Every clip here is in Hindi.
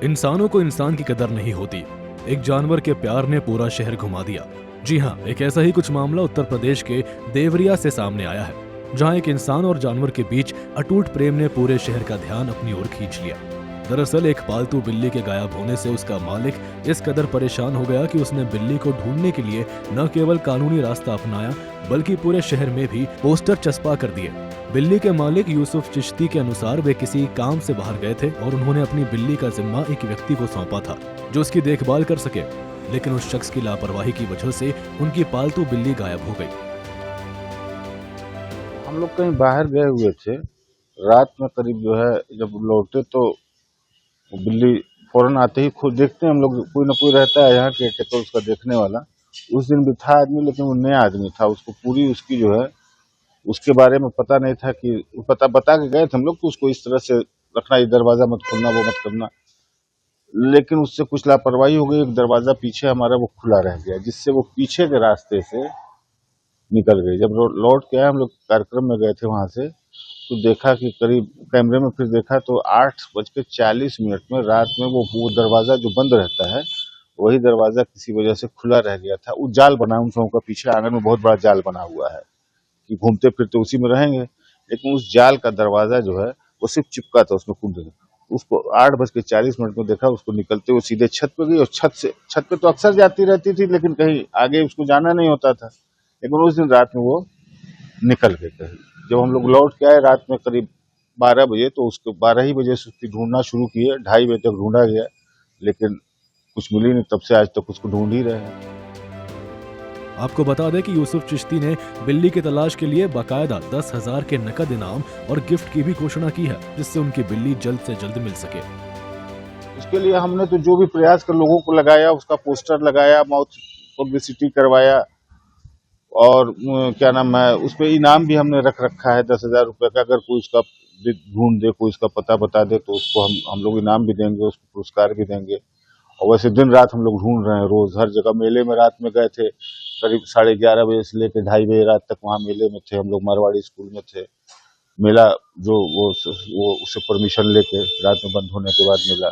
इंसानों को इंसान की कदर नहीं होती। एक जानवर के प्यार ने पूरा शहर घुमा दिया। जी हाँ, एक ऐसा ही कुछ मामला उत्तर प्रदेश के देवरिया से सामने आया है, जहाँ एक इंसान और जानवर के बीच अटूट प्रेम ने पूरे शहर का ध्यान अपनी ओर खींच लिया। दरअसल एक पालतू बिल्ली के गायब होने से उसका मालिक इस कदर परेशान हो गया कि उसने बिल्ली को ढूंढने के लिए न केवल कानूनी रास्ता अपनाया, बल्कि पूरे शहर में भी पोस्टर चस्पा कर दिए। बिल्ली के मालिक यूसुफ चिश्ती के अनुसार वे किसी काम से बाहर गए थे और उन्होंने अपनी बिल्ली का जिम्मा एक व्यक्ति को सौंपा था जो उसकी देखभाल कर सके, लेकिन उस शख्स की लापरवाही की वजह से उनकी पालतू बिल्ली गायब हो गई। हम लोग कहीं बाहर गए हुए थे, रात में करीब जो है जब लौटे तो वो बिल्ली फौरन आते ही खुद देखते हैं हम लोग, कोई ना कोई रहता है यहाँ के तो उसका देखने वाला। उस दिन भी था आदमी, लेकिन वो नया आदमी था, उसको पूरी उसकी जो है उसके बारे में पता नहीं था कि पता बता के गए थे हम लोग कि उसको इस तरह से रखना, ये दरवाजा मत खोलना, वो मत करना, लेकिन उससे कुछ लापरवाही हो गई। एक दरवाजा पीछे हमारा वो खुला रह गया, जिससे वो पीछे के रास्ते से निकल गई। जब लौट के आए, हम लोग कार्यक्रम में गए थे वहां से, तो देखा कि करीब कैमरे में फिर देखा तो 8:40 में रात में वो दरवाजा जो बंद रहता है, वही दरवाजा किसी वजह से खुला रह गया था। वो जाल बना उन लोगों का, पीछे आंगन में बहुत बड़ा जाल बना हुआ है कि घूमते फिरते उसी में रहेंगे, लेकिन उस जाल का दरवाजा जो है वो सिर्फ चिपका था उसमें कुंडे। उसको 8:40 में देखा, उसको निकलते हुए सीधे छत पे गई, और छत पे तो अक्सर जाती रहती थी, लेकिन कहीं आगे उसको जाना नहीं होता था। लेकिन उस दिन रात में वो निकल गए कहीं। जब हम लोग लौट के आए रात में करीब 12 बजे, तो उसको 12 ही बजे से उसकी ढूंढना शुरू किए। 2:30 बजे तक ढूंढा गया, लेकिन कुछ मिली नहीं। तब से आज तक उसको ढूंढ ही रहे हैं। आपको बता दें कि यूसुफ चिश्ती ने बिल्ली की तलाश के लिए बाकायदा 10,000 के नकद इनाम और गिफ्ट की भी घोषणा की है, जिससे उनकी बिल्ली जल्द से जल्द मिल सके। उसके लिए हमने तो जो भी प्रयास कर लोगों को लगाया, उसका पोस्टर लगाया, माउथ पब्लिसिटी करवाया, और क्या नाम है, उस पर इनाम भी हमने रख रखा है 10,000 रुपए का। अगर कोई उसका ढूंढ दे, कोई उसका पता बता दे, तो उसको हम लोग इनाम भी देंगे, उसको पुरस्कार भी देंगे। और वैसे दिन रात हम लोग ढूंढ रहे हैं, रोज हर जगह। मेले में रात में गए थे, करीब 11:30 बजे से लेकर 2:30 बजे रात तक वहाँ मेले में थे हम लोग। मारवाड़ी स्कूल में थे, मेला जो वो उससे परमिशन लेके रात में बंद होने के बाद मेला,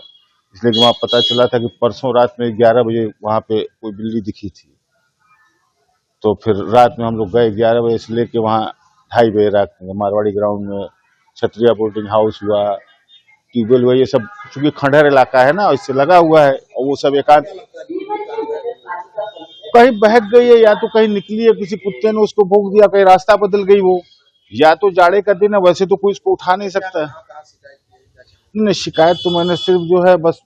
इसलिए कि वहाँ पता चला था कि परसों रात में 11 बजे वहाँ पे कोई बिल्ली दिखी थी। तो फिर रात में हम लोग गए 11 बजे से लेके वहाँ 2:30 बजे रात में मारवाड़ी ग्राउंड में। क्षत्रिया बोटिंग हाउस हुआ, ट्यूबवेल हुआ, ये सब चूंकि खंडहर इलाका है ना, इससे लगा हुआ है, और वो सब एकांत कहीं बहक गई है, या तो कहीं निकली है, किसी कुत्ते ने उसको भोंक दिया, कहीं रास्ता बदल गई वो, या तो जाड़े का दिन है, वैसे तो कोई इसको उठा नहीं सकता है। नहीं, शिकायत तो मैंने सिर्फ जो है बस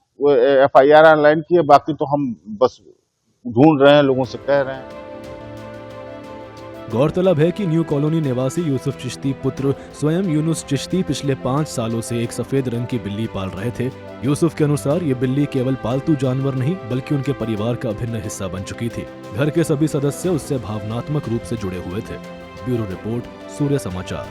FIR ऑनलाइन की है, बाकी तो हम बस ढूंढ रहे हैं, लोगों से कह रहे हैं। गौरतलब है कि न्यू कॉलोनी निवासी यूसुफ चिश्ती पुत्र स्वयं यूनुस चिश्ती पिछले 5 सालों से एक सफेद रंग की बिल्ली पाल रहे थे। यूसुफ के अनुसार ये बिल्ली केवल पालतू जानवर नहीं, बल्कि उनके परिवार का अभिन्न हिस्सा बन चुकी थी। घर के सभी सदस्य उससे भावनात्मक रूप से जुड़े हुए थे। ब्यूरो रिपोर्ट, सूर्य समाचार।